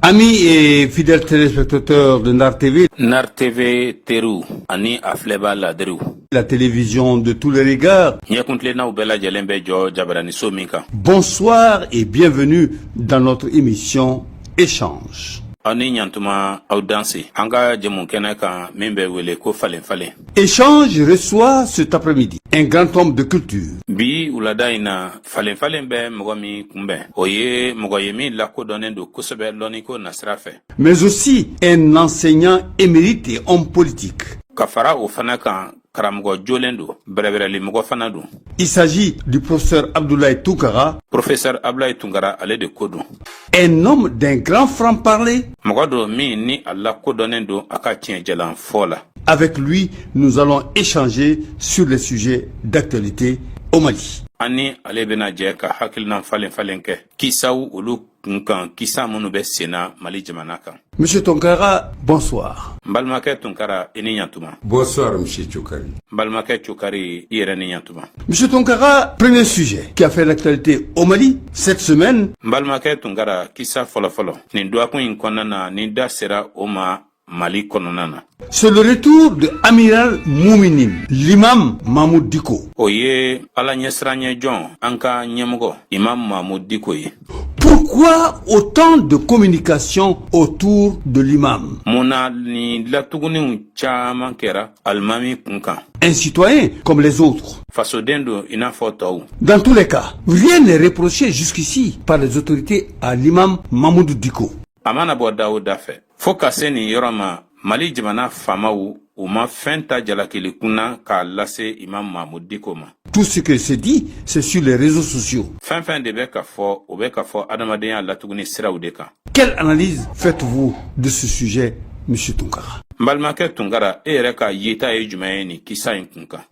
Amis et fidèles téléspectateurs de NAR TV, NAR TV Teru, Ani Afleba Ladru. La télévision de tous les regards. Bonsoir et bienvenue dans notre émission Échange. Échange reçoit cet après-midi un grand homme de culture. Mais aussi un enseignant émérite et homme politique. Il s'agit du professeur Abdoulaye Tounkara. Professeur Abdoulaye Tounkara allait de Kodou. Un homme d'un grand franc-parler. Avec lui, nous allons échanger sur les sujets d'actualité au Mali. Monsieur Tounkara, bonsoir. Bonsoir, Monsieur Tchoukari. Monsieur Tounkara, premier sujet qui a fait l'actualité au Mali cette semaine. C'est le retour de Amiral Mouminine, l'imam Mahmoud Diko. Pourquoi autant de communication autour de l'imam? Un citoyen comme les autres. Dans tous les cas, rien n'est reproché jusqu'ici par les autorités à l'imam Mahmoud Diko. Mali jamana famaou ou ma fenta jalakili kuna ka lase imam Mahmoud Diko ma. Tout ce que se dit, c'est sur les réseaux sociaux. Fin de beka fo, ou beka fo adamadeya latuguni sira udeka. Quelle analyse faites-vous de ce sujet, Monsieur Tounkara? Mbalmake Tounkara ereka yeta e jumayeni kisa inkunka.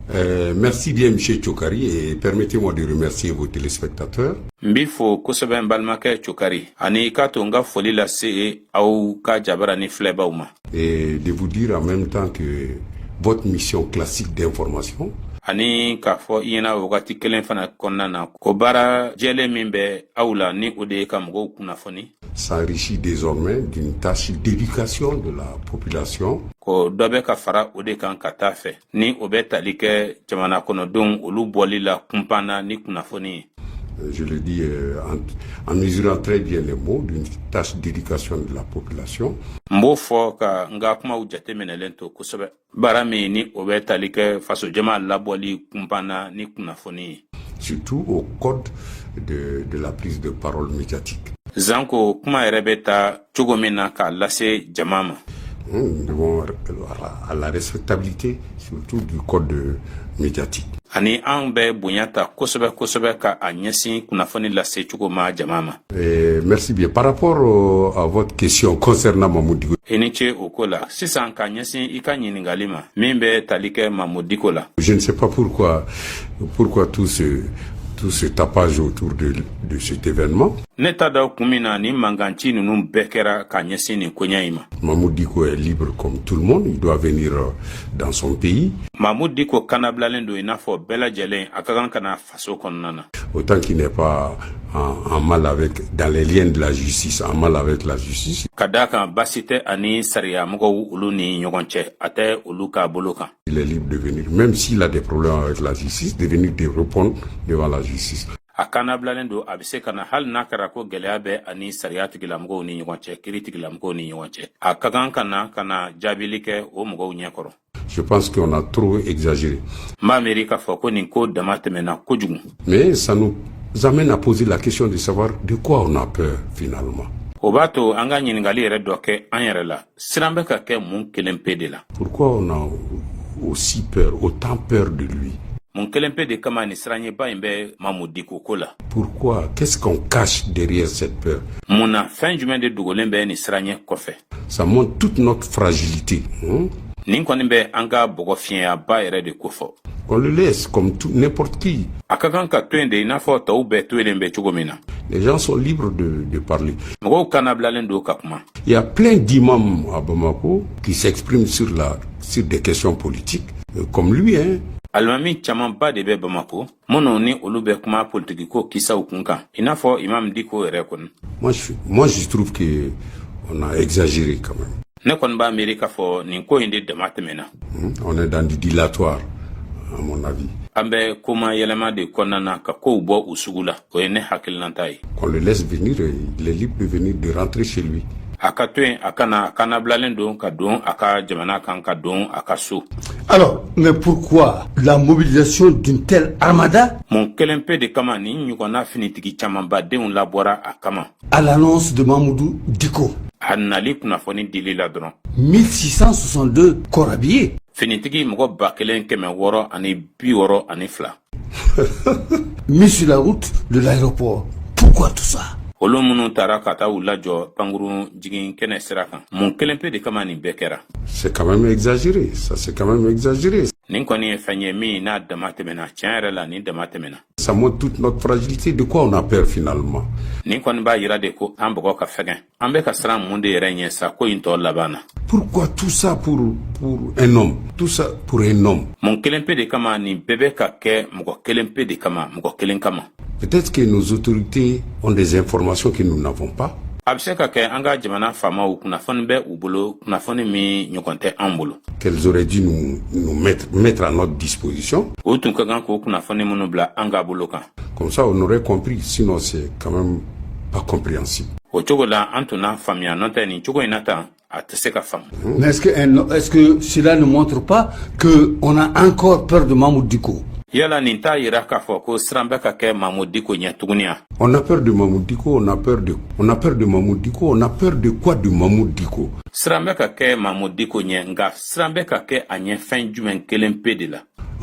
Merci bien, Monsieur Tchoukari, et permettez-moi de remercier vos téléspectateurs. Mbifo kosobe Mbalmake Tchoukari, ani katonga foli la se au ka jabara ni fleba uma. Et de vous dire en même temps que votre mission classique d'information ani kafo yena wakati kelen fana konnana ko bara jele mimbe aula ni ode kamgo kunafoni s'enrichit désormais d'une tâche d'éducation de la population. Ko dobe ka fara ode kan katafe ni obetalike jamana kono don olu bolila kumpana ni kunafoni. Je le dis en mesurant très bien les mots, d'une tâche d'éducation de la population. Mbofo ka nga kuma ujate menelento kusobe barami ni obetalike faso jama laboli kumpana ni kunafoni. Surtout au code de la prise de parole médiatique. Zanko kuma erebeta chugomena ka lase jamama. Nous devons à la respectabilité surtout du code médiatique. Ani anbe bunyata kosobe ka anyesi kunafoni lase chugoma jamama. Merci bien. Par rapport à votre question concernant Mahmoud Diko. Eniche okola sisan ka anyesi ikanyi ngalima mimbe talike Mahmoud Diko la. Je ne sais pas pourquoi tout ce tapage autour de cet événement. Mahmoud Diko est libre comme tout le monde, il doit venir dans son pays. Autant qu'il n'est pas en mal avec, dans les liens de la justice, en mal avec la justice. Il est libre de venir, même s'il a des problèmes avec la justice, de venir de répondre devant la justice. Akana blalendo abise kana hal nakara ko geleabe ani sariat gilamgo ni nyonche kiriti gilamgo ni nyonche akagan kana jabilike o mugo nyekoro. Je pense qu'on a trop exagéré. Ma Amerika foko ni ko damatemena kojugu. Mais ça nous amène à poser la question de savoir de quoi on a peur finalement. Obato anga nyingali redoke anyerela sirambe ka ke mun kelempede la. Pourquoi on a aussi peur, autant peur de lui? Pourquoi? Qu'est-ce qu'on cache derrière cette peur? Ça montre toute notre fragilité. On le laisse comme n'importe qui. Les gens sont libres de parler. Il y a plein d'imams à Bamako qui s'expriment sur des questions politiques, comme lui, hein. Almami chaman ba de be Bamako mono ni olube kuma politiko kisa ukunka inafo imam Diko rekon. Moi je trouve que On a exagéré quand même. On est dans du dilatoire, à mon avis. Qu'on le laisse venir, il est libre de venir, de rentrer chez lui. Alors, mais pourquoi la mobilisation d'une telle armada à l'annonce de Mamoudou Diko? 1662 corps habillés. Mis sur la route de l'aéroport. Pourquoi tout ça? C'est quand même exagéré, ça c'est quand même exagéré. Ça montre toute notre fragilité. De quoi on a peur finalement? Pourquoi tout ça pour un homme? Tout ça pour un homme? Peut-être que nos autorités ont des informations que nous n'avons pas. Qu'elles auraient dû nous mettre à notre disposition. Comme ça, on aurait compris. Sinon, c'est quand même pas compréhensible. Mais est-ce que cela ne montre pas qu'on a encore peur de Mamoudou Diko? On a peur de Mamoudou Diko, on a peur de Mamoudou Diko, on a peur de quoi de Mamoudou Diko?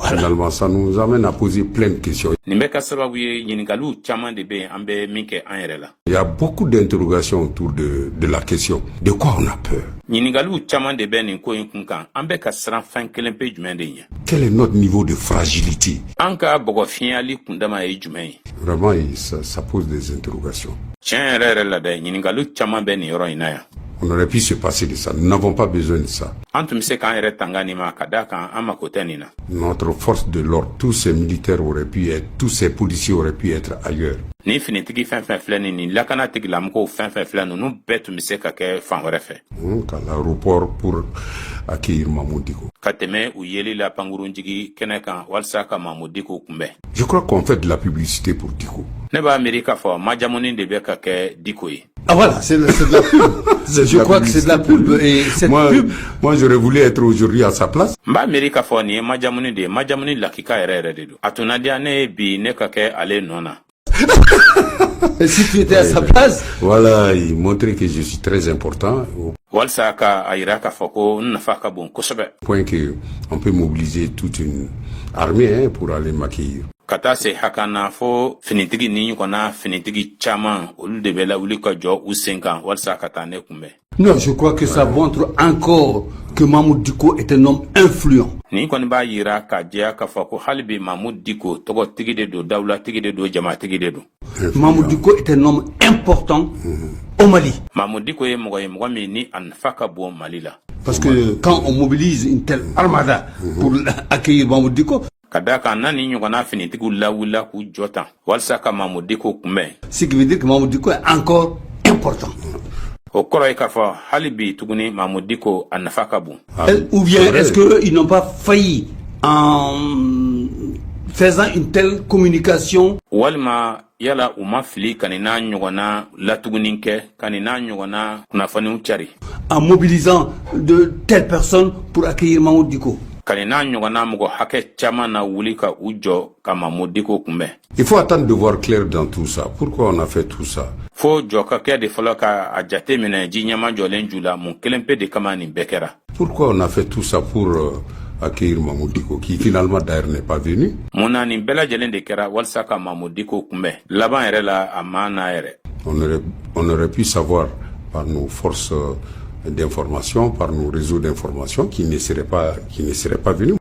Finalement, ça nous amène à poser plein de questions. Il y a beaucoup d'interrogations autour de la question. De quoi on a peur? Quel est notre niveau de fragilité? Vraiment, ça pose des interrogations. On aurait pu se passer de ça. Nous n'avons pas besoin de ça. Notre force de l'ordre, tous ces militaires auraient pu être, tous ces policiers auraient pu être ailleurs. À l'aéroport pour accueillir Mamoudou Diko. Je crois qu'on fait de la publicité pour Diko. Ah voilà, c'est de la pub. Je crois que c'est de la pub. Et cette pub... Moi, j'aurais voulu être aujourd'hui à sa place. Et si tu étais à sa place? Voilà, il montrait que je suis très important. Point que on peut mobiliser toute une armée pour aller m'accueillir. Non, je crois que ça montre encore que Mamoudou Diko est un homme influent. Mamoudou Diko est un homme important au Mali. Parce que quand on mobilise une telle armada pour accueillir Mamoudou Diko, ce qui veut dire que Mamoudou Diko est encore important. Ou bien est-ce qu'ils n'ont pas failli en faisant une telle communication? En mobilisant de telles personnes pour accueillir Mamoudou Diko. Il faut attendre de voir clair dans tout ça. Pourquoi on a fait tout ça? Pourquoi on a fait tout ça pour accueillir Mamoudou Diko, qui finalement d'ailleurs n'est pas venu? On aurait pu savoir par nos forces d'information, par nos réseaux d'information, qui ne seraient pas venus.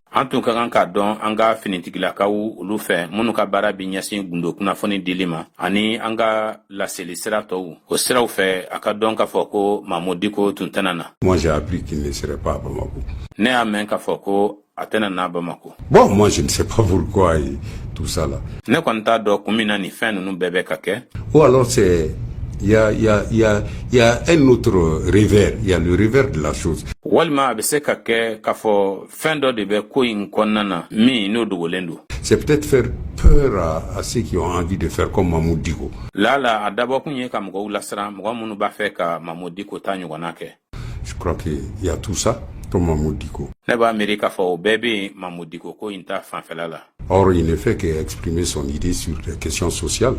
Moi j'ai appris qu'il ne serait pas à Bamako. Bon, moi je ne sais pas pourquoi tout ça là. Ou alors c'est Il y a un autre revers, il y a le revers de la chose. C'est peut-être faire peur à ceux qui ont envie de faire comme Mamoud Diko. Je crois qu'il y a tout ça pour Mamoud Diko. Or, il ne fait qu'exprimer son idée sur les questions sociales.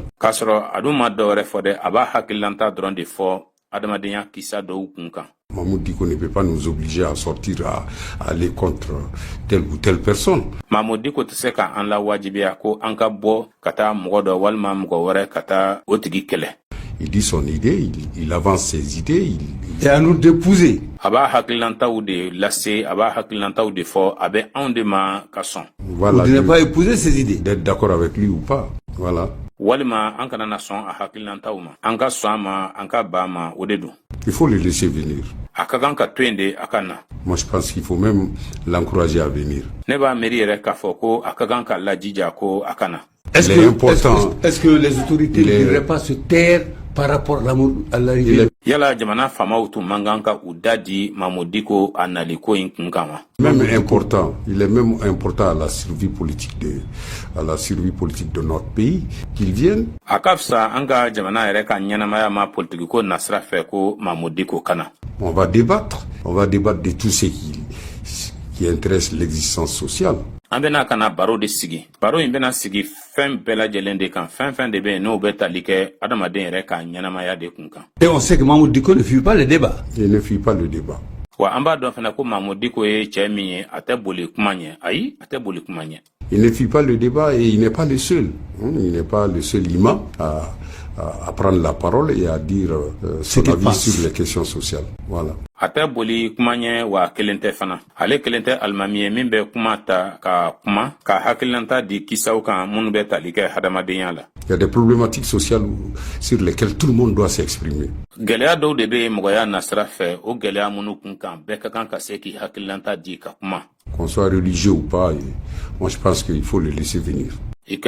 Mamoud Diko ne peut pas nous obliger à sortir, à aller contre telle ou telle personne. Il dit son idée, il avance ses idées. Et à nous d'épouser. Voilà, vous ne pas épouser ses idées. D'être d'accord avec lui ou pas. Voilà. Il faut le laisser venir. Moi, je pense qu'il faut même l'encourager à venir. Est-ce que les autorités ne devraient pas se taire par rapport à l'arrivée? Même important, il est même important à la survie politique de notre pays qu'il vienne. On va débattre de tout ce qui intéresse l'existence sociale. Et on sait que Mamoud Diko ne fuit pas le débat. Il ne fuit pas le débat. Il ne fuit pas le débat et il n'est pas le seul. Il n'est pas le seul imam à prendre la parole et à dire son avis sur les questions sociales. Voilà. Il y a des problématiques sociales sur lesquelles tout le monde doit s'exprimer. Qu'on soit religieux ou pas, moi je pense qu'il faut le laisser venir. Il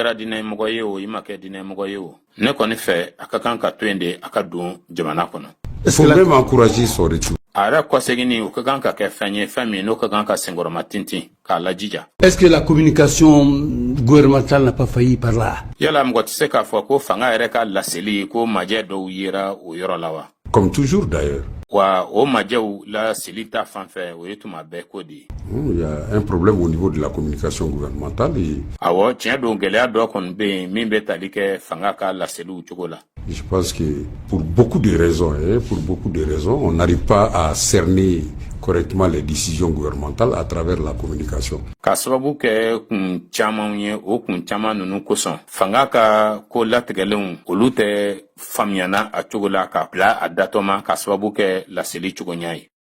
faut même encourager son retour. Est-ce que la communication gouvernementale n'a pas failli par là? Comme toujours d'ailleurs. Il y a un problème au niveau de la communication gouvernementale. Je pense que pour beaucoup de raisons, on n'arrive pas à cerner correctement les décisions gouvernementales à travers la communication.